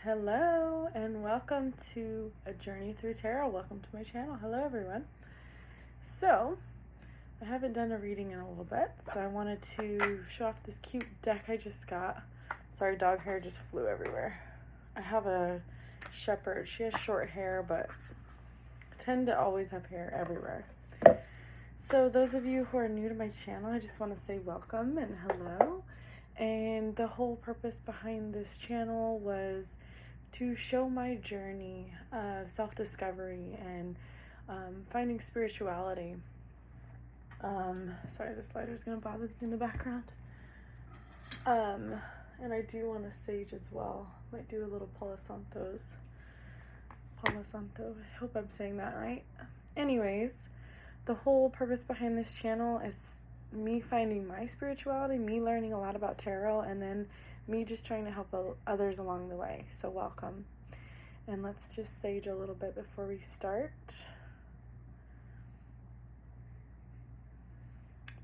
Hello and welcome to A Journey Through Tarot. Welcome to my channel. Hello everyone. So, I haven't done a reading in a little bit, so I wanted to show off this cute deck I just got. Sorry, dog hair just flew everywhere. I have a shepherd. She has short hair, but I tend to always have hair everywhere. So those of you who are new to my channel, I just want to say welcome and hello. And the whole purpose behind this channel was to show my journey of self-discovery and finding spirituality. Sorry, this lighter's gonna bother me in the background. And I do want to sage as well. Might do a little Palo Santo. I hope I'm saying that right. Anyways, the whole purpose behind this channel is me finding my spirituality, me learning a lot about tarot, and then me just trying to help others along the way. So welcome. And let's just sage a little bit before we start.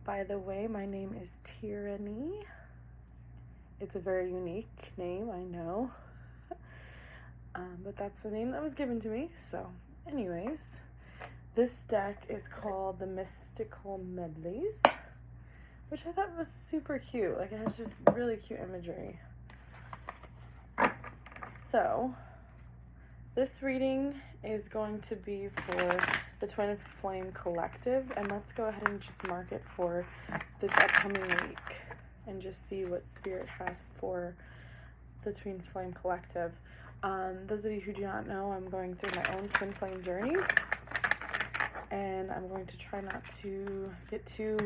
By the way, my name is Tyranny. It's a very unique name, I know. But that's the name that was given to me. So anyways, this deck is called the Mystical Medleys, which I thought was super cute. Like, it has just really cute imagery. So, this reading is going to be for the Twin Flame Collective, and let's go ahead and just mark it for this upcoming week and just see what Spirit has for the Twin Flame Collective. Those of you who do not know, I'm going through my own Twin Flame journey, and I'm going to try not to get too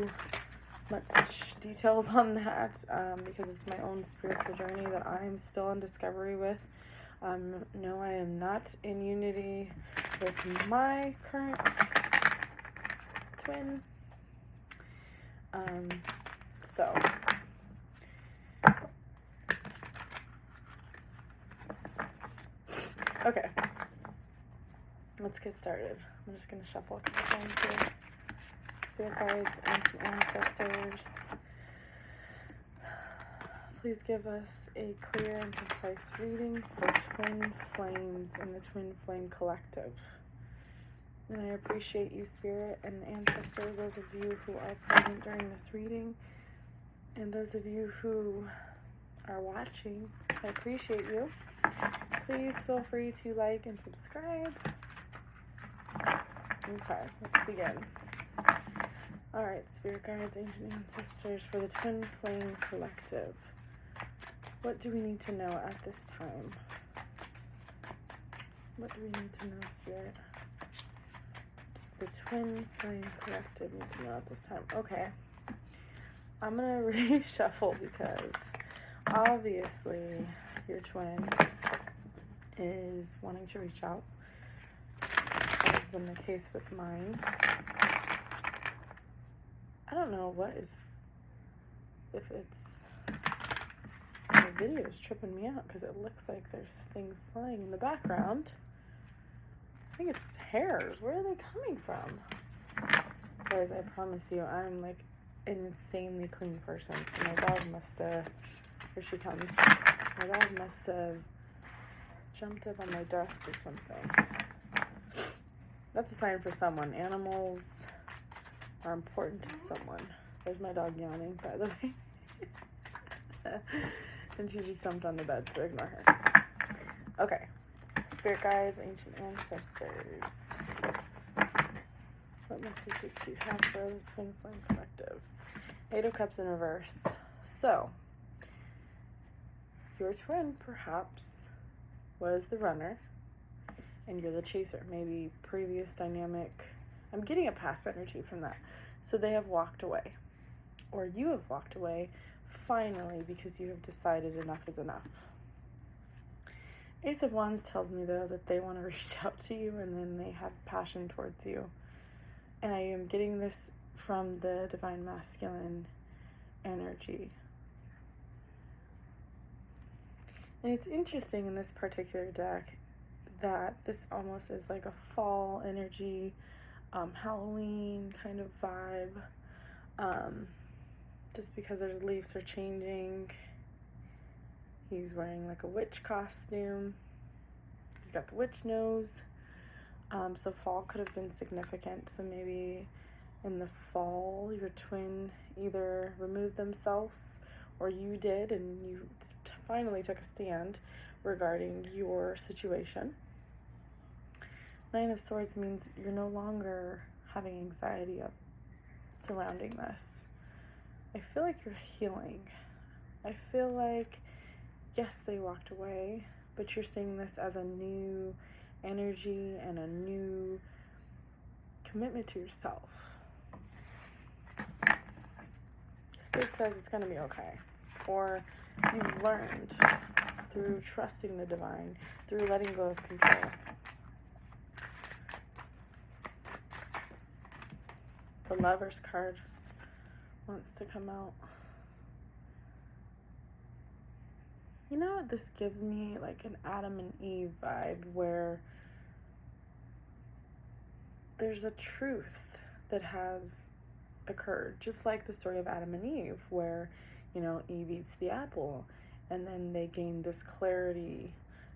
much details on that because it's my own spiritual journey that I'm still in discovery with. No, I am not in unity with my current twin. Okay, let's get started. I'm just going to shuffle a couple times here. Spirit guides, ancient ancestors, please give us a clear and concise reading for Twin Flames and the Twin Flame Collective. And I appreciate you, Spirit and Ancestors, those of you who are present during this reading, and those of you who are watching. I appreciate you. Please feel free to like and subscribe. Okay, let's begin. Alright, Spirit Guides, Ancient Ancestors, for the Twin Flame Collective. What do we need to know at this time? What do we need to know, Spirit? Does the Twin Flame Collective need to know at this time? Okay. I'm going to reshuffle because obviously your twin is wanting to reach out. That has been the case with mine. I don't know what is, if it's, the video is tripping me out because it looks like there's things flying in the background. I think it's hairs. Where are they coming from? Guys, I promise you, I'm like an insanely clean person. So my dog must have, here she comes. My dog must have jumped up on my desk or something. That's a sign for someone. Animals are important to someone. There's my dog yawning, by the way. And she just jumped on the bed, so ignore her. Okay. Spirit guides, ancient ancestors. What messages do you have for the Twin Flame Collective? Eight of Cups in reverse. So, your twin perhaps was the runner, and you're the chaser. Maybe previous dynamic. I'm getting a past energy from that. So they have walked away. Or you have walked away, finally, because you have decided enough is enough. Ace of Wands tells me, though, that they want to reach out to you, and then they have passion towards you. And I am getting this from the Divine Masculine energy. And it's interesting in this particular deck that this almost is like a fall energy, Halloween kind of vibe, just because there's leaves are changing. He's wearing like a witch costume. He's got the witch nose. So fall could have been significant. So maybe in the fall, your twin either removed themselves or you did, and you finally took a stand regarding your situation. Nine of Swords means you're no longer having anxiety surrounding this. I feel like you're healing. I feel like, yes, they walked away, but you're seeing this as a new energy and a new commitment to yourself. Spirit says it's going to be okay. Or you've learned through trusting the divine, through letting go of control. The Lover's card wants to come out. You know what this gives me? Like an Adam and Eve vibe, where there's a truth that has occurred, just like the story of Adam and Eve, where, you know, Eve eats the apple and then they gain this clarity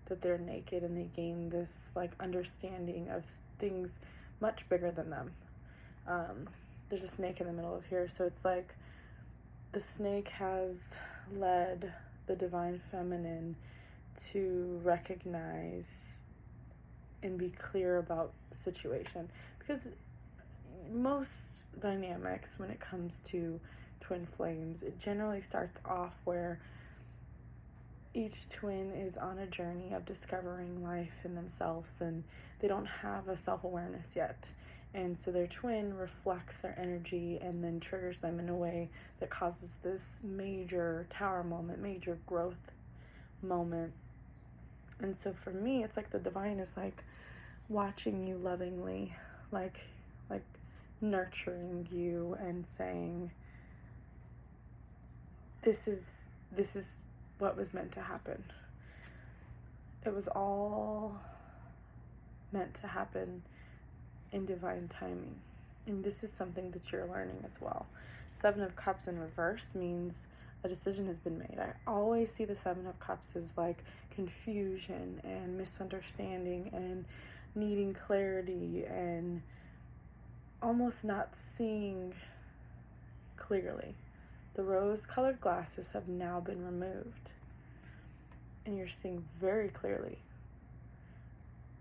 that they're naked, and they gain this like understanding of things much bigger than them. There's a snake in the middle of here, so it's like the snake has led the divine feminine to recognize and be clear about the situation, because most dynamics when it comes to twin flames, it generally starts off where each twin is on a journey of discovering life in themselves, and they don't have a self-awareness yet, and so their twin reflects their energy and then triggers them in a way that causes this major tower moment, major growth moment. And so for me, it's like the divine is like watching you lovingly, like nurturing you and saying, this is what was meant to happen. It was all meant to happen in divine timing. And this is something that you're learning as well. Seven of Cups in reverse means a decision has been made. I always see the Seven of Cups as like confusion and misunderstanding and needing clarity and almost not seeing clearly. The rose-colored glasses have now been removed, and you're seeing very clearly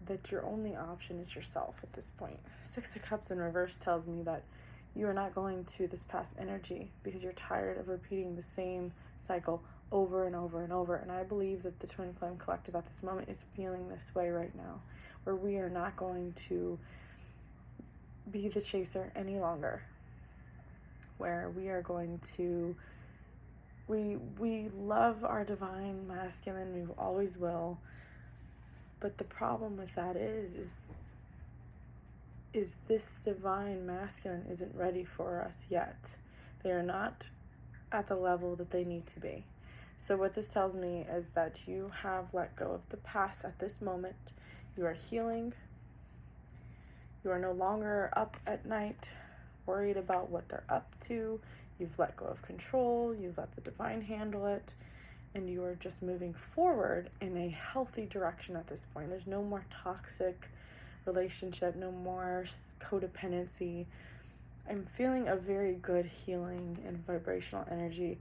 that your only option is yourself at this point. Six of Cups in reverse tells me that you are not going to this past energy because you're tired of repeating the same cycle over and over and over. And I believe that the Twin Flame Collective at this moment is feeling this way right now, where we are not going to be the chaser any longer, where we are going to, we love our divine masculine, we always will, but the problem with that is this divine masculine isn't ready for us yet. They are not at the level that they need to be. So what this tells me is that you have let go of the past at this moment. You are healing. You are no longer up at night worried about what they're up to. You've let go of control. You've let the divine handle it. And you are just moving forward in a healthy direction at this point. There's no more toxic relationship, no more codependency. I'm feeling a very good healing and vibrational energy.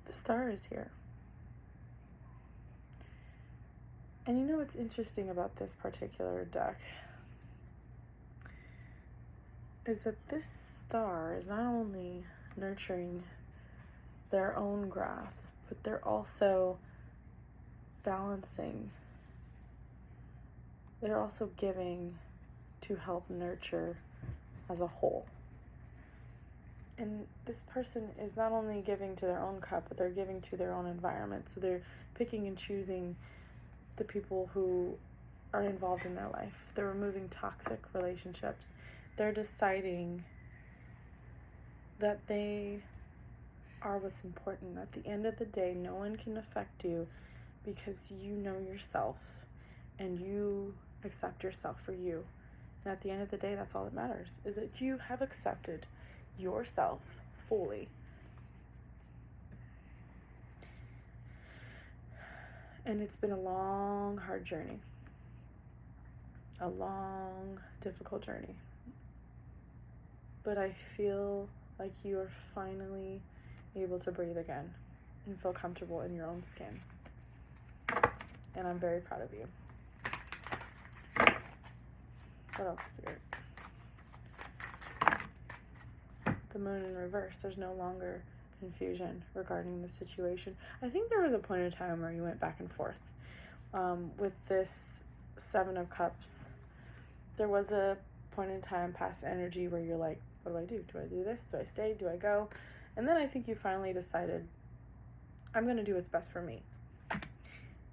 The Star is here. And you know what's interesting about this particular deck is that this Star is not only nurturing their own grasp, but they're also balancing. They're also giving to help nurture as a whole. And this person is not only giving to their own cup, but they're giving to their own environment. So they're picking and choosing the people who are involved in their life. They're removing toxic relationships. They're deciding that they are what's important. At the end of the day, no one can affect you because you know yourself and you accept yourself for you. And at the end of the day, that's all that matters, is that you have accepted yourself fully. And it's been a long, hard journey. A long, difficult journey. But I feel like you are finally able to breathe again and feel comfortable in your own skin. And I'm very proud of you. What else, Spirit? The moon in reverse. There's no longer confusion regarding the situation. I think there was a point in time where you went back and forth. With this Seven of Cups, there was a point in time, past energy, where you're like, what do I do? Do I do this? Do I stay? Do I go? And then I think you finally decided, I'm going to do what's best for me.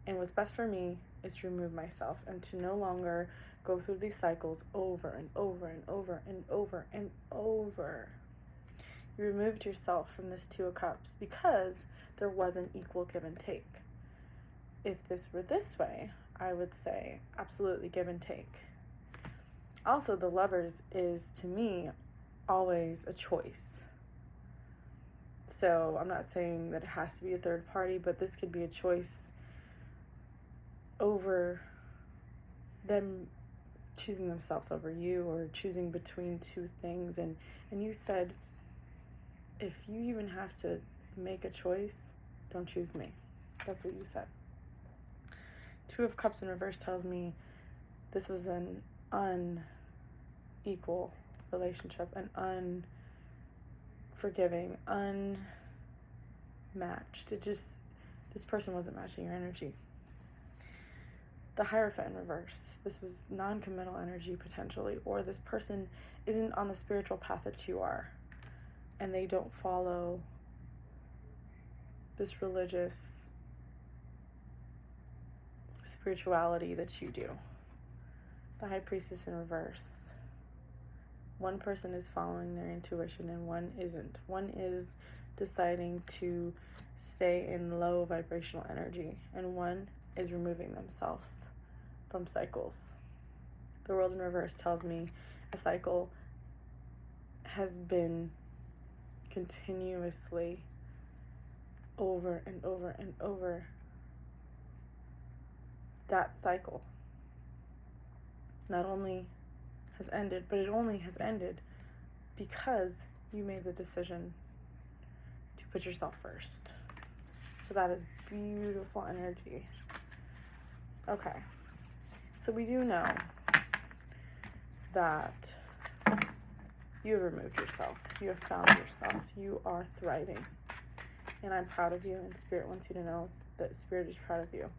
And what's best for me is to remove myself and to no longer go through these cycles over and over and over and over and over. You removed yourself from this Two of Cups because there was an equal give and take. If this were this way, I would say absolutely give and take. Also, the Lovers is, to me, always a choice. So I'm not saying that it has to be a third party, but this could be a choice over them choosing themselves over you, or choosing between two things. And you said, if you even have to make a choice, don't choose me. That's what you said. Two of Cups in reverse tells me this was an unequal relationship, an unforgiving, unmatched. This person wasn't matching your energy. The Hierophant in reverse. This was non-committal energy potentially, or this person isn't on the spiritual path that you are, and they don't follow this religious spirituality that you do. The High Priestess in reverse. One person is following their intuition and one isn't. One is deciding to stay in low vibrational energy, and one is removing themselves from cycles. The World in reverse tells me a cycle has been continuously over and over and over. That cycle not only has ended, but it only has ended because you made the decision to put yourself first. So that is beautiful energy. Okay. So we do know that you have removed yourself. You have found yourself. You are thriving. And I'm proud of you, and Spirit wants you to know that Spirit is proud of you.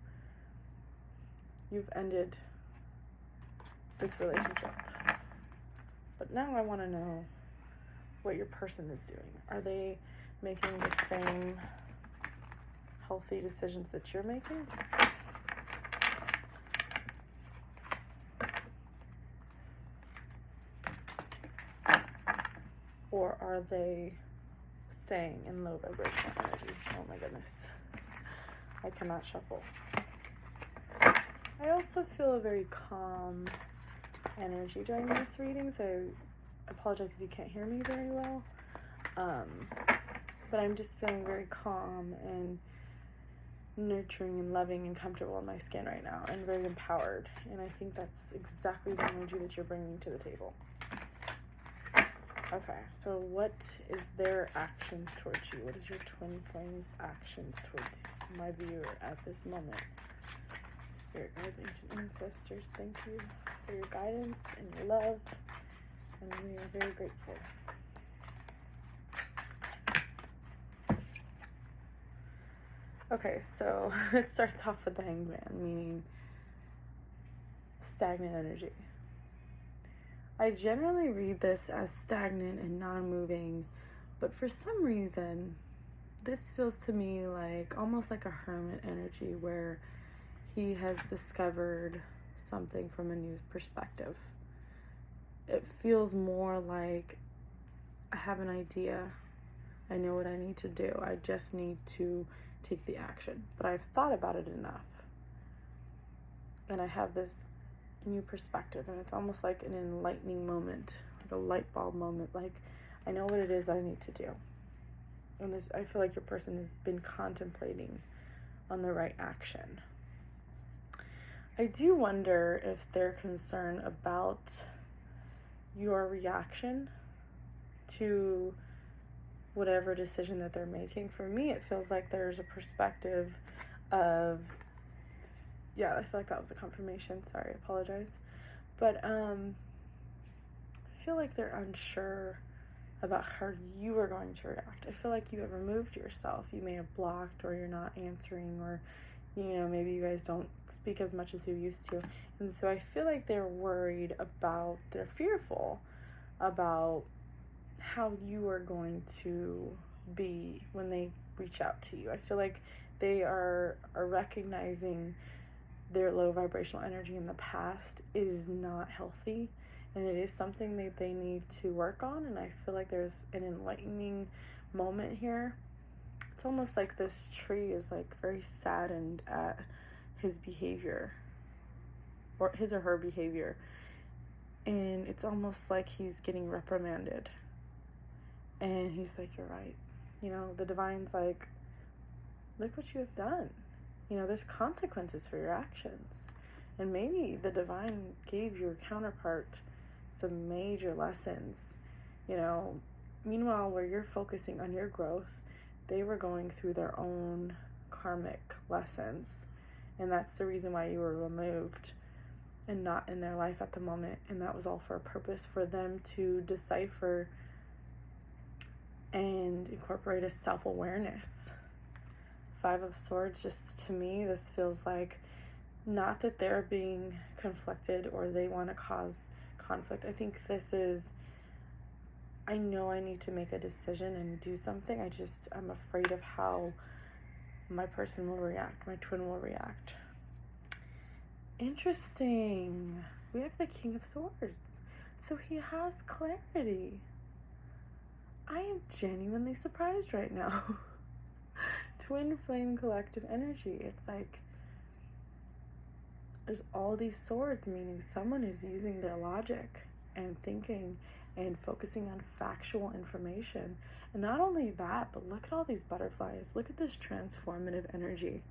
You've ended this relationship. But now I want to know what your person is doing. Are they making the same healthy decisions that you're making? Or are they staying in low vibrational energy? Oh my goodness. I cannot shuffle. I also feel a very calm energy during this reading, so I apologize if you can't hear me very well. But I'm just feeling very calm and nurturing and loving and comfortable in my skin right now, and very empowered. And I think that's exactly the energy that you're bringing to the table. Okay, so what is their actions towards you? What is your twin flames' actions towards my viewer at this moment? Spirit guides, ancient ancestors, thank you for your guidance and your love, and we are very grateful. Okay, so it starts off with the Hangman, meaning stagnant energy. I generally read this as stagnant and non-moving, but for some reason, this feels to me like almost like a hermit energy where he has discovered something from a new perspective. It feels more like I have an idea. I know what I need to do. I just need to take the action. But I've thought about it enough. And I have this new perspective, and it's almost like an enlightening moment, like a light bulb moment, like I know what it is that I need to do. And this, I feel like your person has been contemplating on the right action. I do wonder if they're concerned about your reaction to whatever decision that they're making. For me, it feels like there's a perspective of, yeah, I feel like that was a confirmation. Sorry, I apologize. But I feel like they're unsure about how you are going to react. I feel like you have removed yourself. You may have blocked, or you're not answering, or, maybe you guys don't speak as much as you used to. And so I feel like they're worried about, they're fearful about how you are going to be when they reach out to you. I feel like they are recognizing their low vibrational energy in the past is not healthy, and it is something that they need to work on. And I feel like there's an enlightening moment here. It's almost like this tree is like very saddened at his behavior, or his or her behavior, and it's almost like he's getting reprimanded. And he's like, you're right. The divine's like, look what you have done. There's consequences for your actions. And maybe the divine gave your counterpart some major lessons. Meanwhile, where you're focusing on your growth, they were going through their own karmic lessons. And that's the reason why you were removed and not in their life at the moment. And that was all for a purpose, for them to decipher and incorporate a self-awareness. 5 of Swords, just to me, this feels like not that they're being conflicted or they want to cause conflict. I think this is, I know I need to make a decision and do something. I'm afraid of how my person will react, my twin will react. Interesting. We have the King of Swords. So he has clarity. I am genuinely surprised right now. Twin flame collective energy. It's like there's all these swords, meaning someone is using their logic and thinking and focusing on factual information. And not only that, but look at all these butterflies. Look at this transformative energy.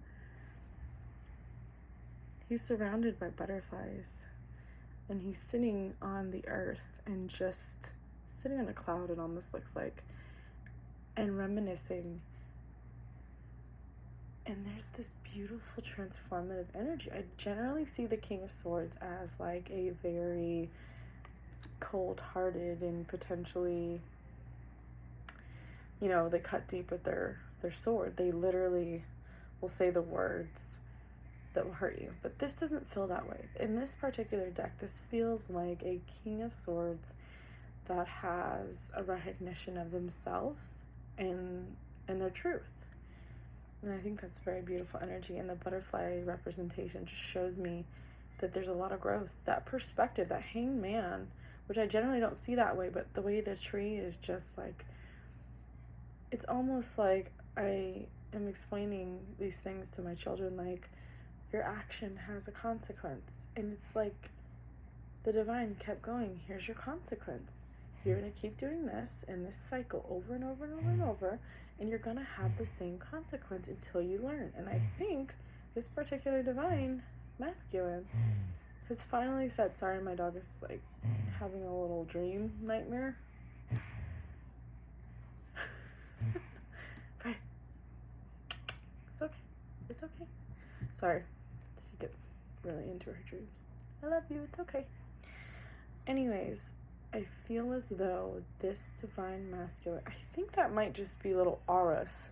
He's surrounded by butterflies, and he's sitting on the earth and just sitting on a cloud, it almost looks like, and reminiscing. And there's this beautiful transformative energy. I generally see the King of Swords as like a very cold-hearted and potentially, they cut deep with their sword. They literally will say the words that will hurt you. But this doesn't feel that way. In this particular deck, this feels like a King of Swords that has a recognition of themselves and their truth. And I think that's very beautiful energy. And the butterfly representation just shows me that there's a lot of growth. That perspective, that Hangman, which I generally don't see that way, but the way the tree is just like, it's almost like I am explaining these things to my children, like, your action has a consequence. And it's like the divine kept going, here's your consequence. You're going to keep doing this in this cycle over and over and over and over, and you're going to have the same consequence until you learn. And I think this particular divine masculine has finally said, sorry, my dog is like having a little dream nightmare. Right. It's okay. It's okay. Sorry. She gets really into her dreams. I love you. It's okay. Anyways, I feel as though this divine masculine, I think that might just be little auras.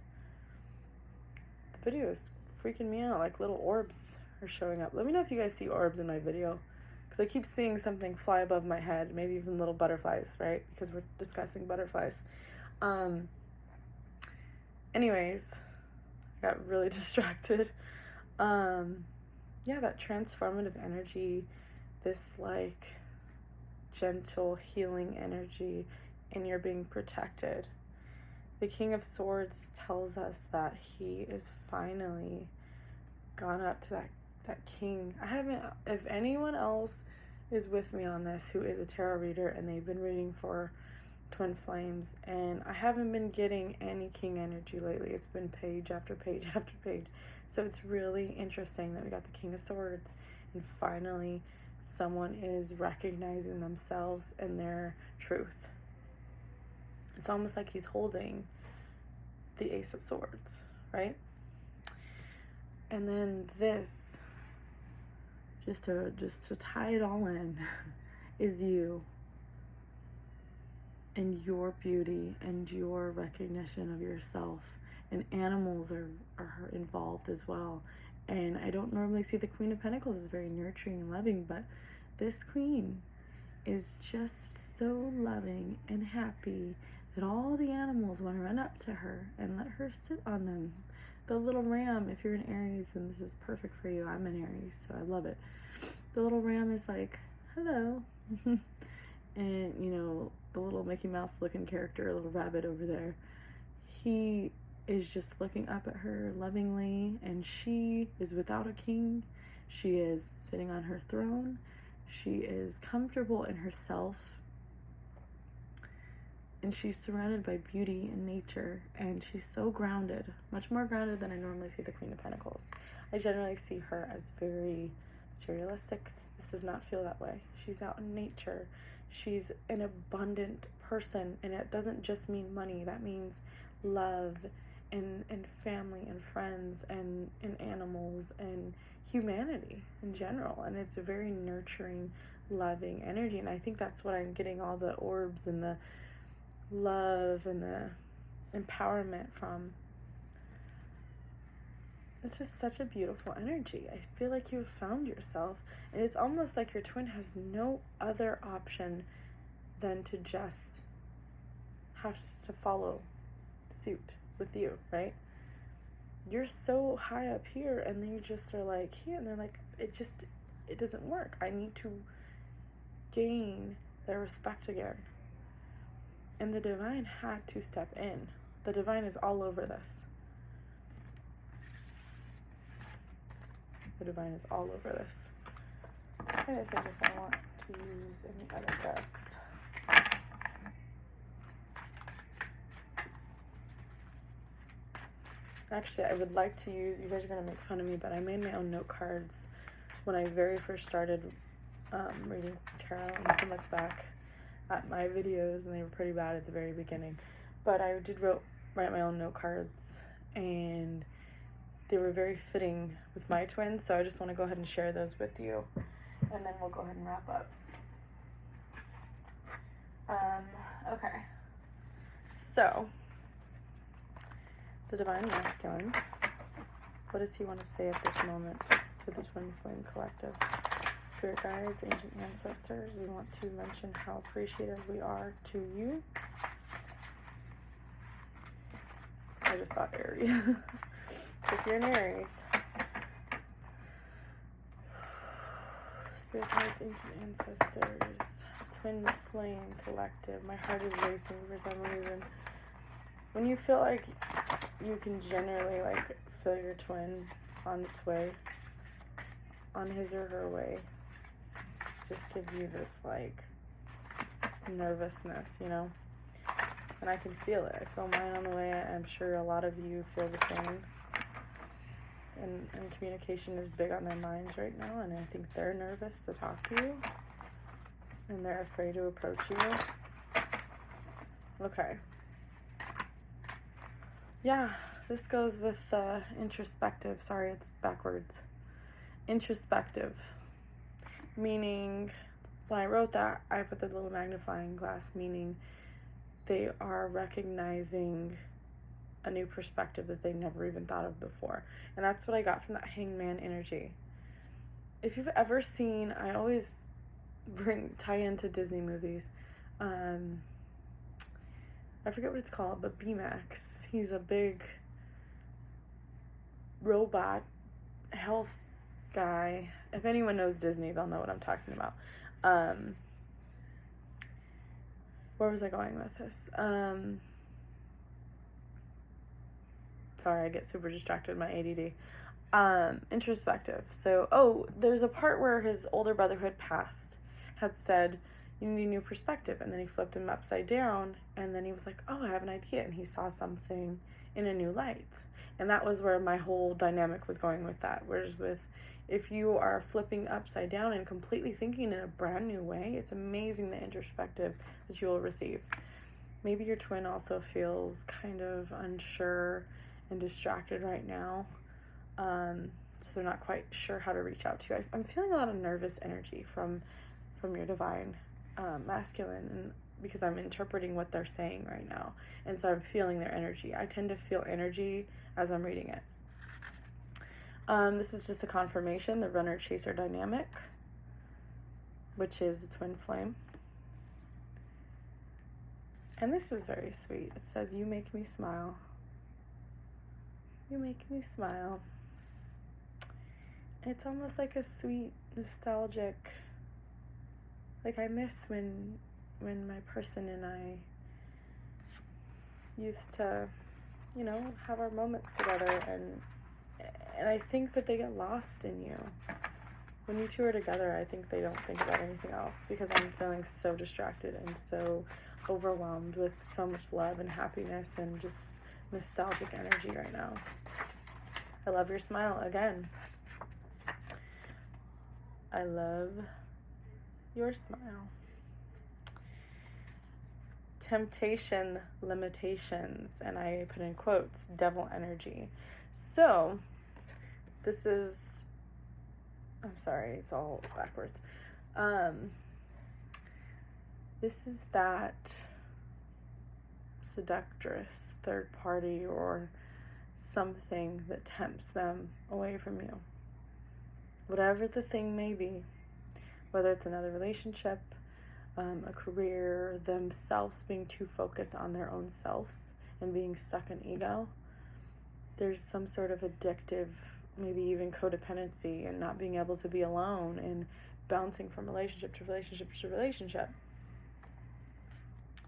The video is freaking me out, like little orbs are showing up. Let me know if you guys see orbs in my video, because I keep seeing something fly above my head, maybe even little butterflies, right? Because we're discussing butterflies. Anyways, I got really distracted. Yeah, that transformative energy, this like gentle healing energy, and you're being protected. The King of Swords tells us that he is finally gone up to that king. If anyone else is with me on this who is a tarot reader and they've been reading for twin flames, and I haven't been getting any king energy lately. It's been page after page after page. So it's really interesting that we got the King of Swords, and finally someone is recognizing themselves and their truth. It's almost like he's holding the Ace of Swords, right? And then this, just to tie it all in, is you and your beauty and your recognition of yourself. And animals are involved as well. And I don't normally see the Queen of Pentacles as very nurturing and loving, but this queen is just so loving and happy that all the animals want to run up to her and let her sit on them. The little ram, if you're an Aries, and this is perfect for you, I'm an Aries, so I love it. The little ram is like, hello. And, you know, the little Mickey Mouse looking character, a little rabbit over there, he is just looking up at her lovingly, and she is without a king. She is sitting on her throne. She is comfortable in herself, and she's surrounded by beauty and nature, and she's so grounded, much more grounded than I normally see the Queen of Pentacles. I generally see her as very materialistic. This does not feel that way. She's out in nature. She's an abundant person, and it doesn't just mean money. That means love and family and friends and animals and humanity in general. And it's a very nurturing, loving energy. And I think that's what I'm getting all the orbs and the love and the empowerment from. It's just such a beautiful energy. I feel like you've found yourself, and it's almost like your twin has no other option than to just have to follow suit with you, right? You're so high up here, and they just are like here, and they're like, it doesn't work. I need to gain their respect again. And the divine had to step in. The divine is all over this. The divine is all over this. I'm trying to think if I want to use any other decks. Actually, I would like to use, you guys are going to make fun of me, but I made my own note cards when I very first started reading tarot. And you can look back at my videos, and they were pretty bad at the very beginning. But I did write my own note cards, and they were very fitting with my twins, so I just want to go ahead and share those with you, and then we'll go ahead and wrap up. Okay. So, the Divine Masculine, what does he want to say at this moment to the Twin Flame Collective? Spirit guides, ancient ancestors, we want to mention how appreciative we are to you. I just saw Aries. If you're an Aries. Spirit guides, ancient ancestors, Twin Flame Collective. My heart is racing for some reason. When you feel like you can generally feel your twin on its way, on his or her way, just gives you this nervousness, you know? And I can feel it. I feel mine on the way. I'm sure a lot of you feel the same. And communication is big on their minds right now, and I think they're nervous to talk to you, and they're afraid to approach you. Okay. Yeah, this goes with introspective. Sorry, it's backwards. Introspective. Meaning, when I wrote that, I put the little magnifying glass, meaning they are recognizing a new perspective that they never even thought of before. And that's what I got from that Hangman energy. If you've ever seen, I always tie into Disney movies. I forget what it's called, but B-Max. He's a big robot health guy. If anyone knows Disney, they'll know what I'm talking about. Where was I going with this? Sorry, I get super distracted, my ADD. Introspective. So, there's a part where his older brother who had passed had said, you need a new perspective. And then he flipped him upside down, and then he was like, oh, I have an idea. And he saw something in a new light. And that was where my whole dynamic was going with that. Whereas with, if you are flipping upside down and completely thinking in a brand new way, it's amazing the introspective that you will receive. Maybe your twin also feels kind of unsure and distracted right now. So they're not quite sure how to reach out to you. I'm feeling a lot of nervous energy from your divine masculine, and because I'm interpreting what they're saying right now. And so I'm feeling their energy. I tend to feel energy as I'm reading it. This is just a confirmation, the runner-chaser dynamic, which is a twin flame. And this is very sweet. It says, you make me smile. You make me smile. It's almost like a sweet, nostalgic, like I miss when my person and I used to, you know, have our moments together, and I think that they get lost in you. When you two are together, I think they don't think about anything else, because I'm feeling so distracted and so overwhelmed with so much love and happiness and just nostalgic energy right now. I love your smile again. I love your smile. Temptation, limitations, and I put in quotes, devil energy. So, this is, I'm sorry, it's all backwards. This is that seductress third party or something that tempts them away from you. Whatever the thing may be, whether it's another relationship, a career, themselves being too focused on their own selves and being stuck in ego, there's some sort of addictive, maybe even codependency, and not being able to be alone and bouncing from relationship to relationship to relationship.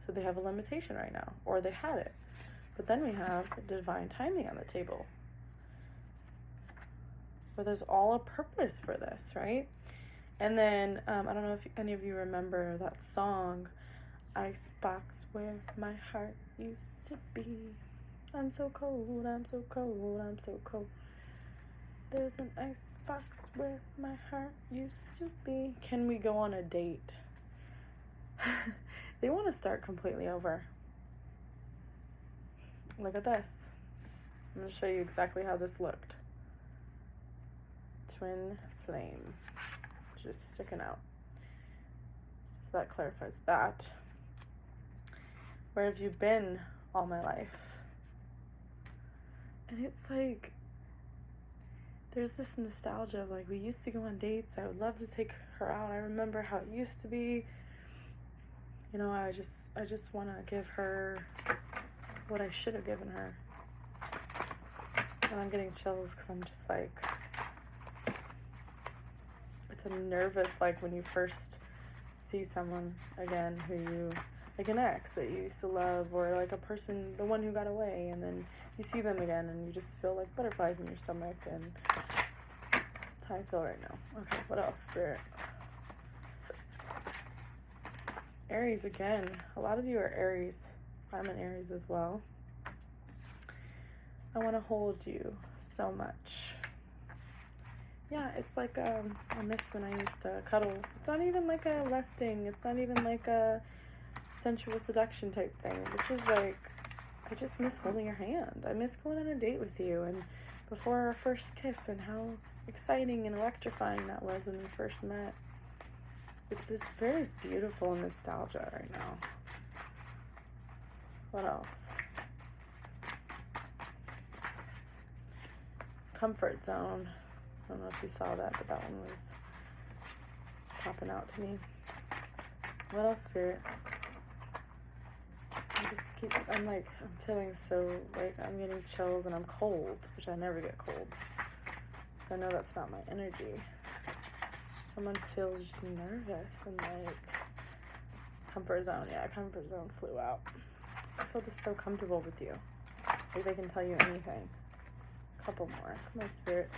So they have a limitation right now, or they had it. But then we have divine timing on the table, where there's all a purpose for this, right? And then, I don't know if any of you remember that song, Icebox Where My Heart Used to Be. I'm so cold, I'm so cold, I'm so cold. There's an icebox where my heart used to be. Can we go on a date? They want to start completely over. Look at this. I'm going to show you exactly how this looked. Twin flame. Just sticking out. So that clarifies that. Where have you been all my life? And it's like, there's this nostalgia of like, we used to go on dates. I would love to take her out. I remember how it used to be. You know, I just want to give her what I should have given her. And I'm getting chills because I'm just like, it's a nervous, like when you first see someone again who you, like an ex that you used to love, or like a person, the one who got away, and then you see them again and you just feel like butterflies in your stomach, and that's how I feel right now. Okay, what else? Spirit. Aries again. A lot of you are Aries. I'm an Aries as well. I want to hold you so much. Yeah, it's like I miss when I used to cuddle. It's not even like a lusting. It's not even like a sensual seduction type thing. This is like, I just miss holding your hand. I miss going on a date with you, and before our first kiss, and how exciting and electrifying that was when we first met. It's this very beautiful nostalgia right now. What else? Comfort zone. I don't know if you saw that, but that one was popping out to me. What else, Spirit? I'm feeling so, like, I'm getting chills and I'm cold, which I never get cold. So I know that's not my energy. Someone feels just nervous and like, comfort zone. Yeah, comfort zone flew out. I feel just so comfortable with you. Like they can tell you anything. A couple more. Come on, Spirit.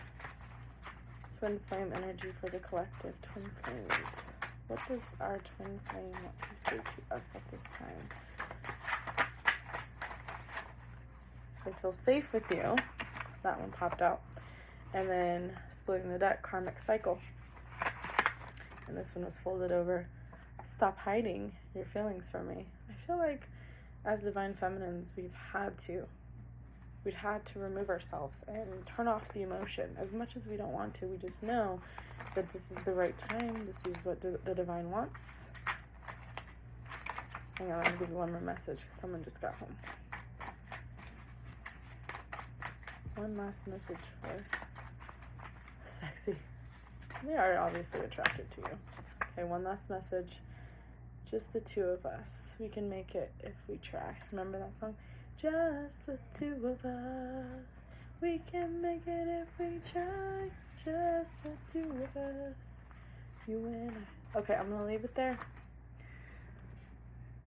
Twin flame energy for the collective. Twin flames. What does our twin flame want to say to us at this time? They feel safe with you. That one popped out. And then splitting the deck, karmic cycle. And this one was folded over. Stop hiding your feelings from me. I feel like as divine feminines, we'd had to remove ourselves and turn off the emotion. As much as we don't want to, we just know that this is the right time. This is what the divine wants. Hang on, I'm going to give you one more message because someone just got home. One last message for sexy. They are obviously attracted to you. Okay, one last message. Just the two of us. We can make it if we try. Remember that song? Just the two of us. We can make it if we try. Just the two of us. You and I. Okay, I'm going to leave it there.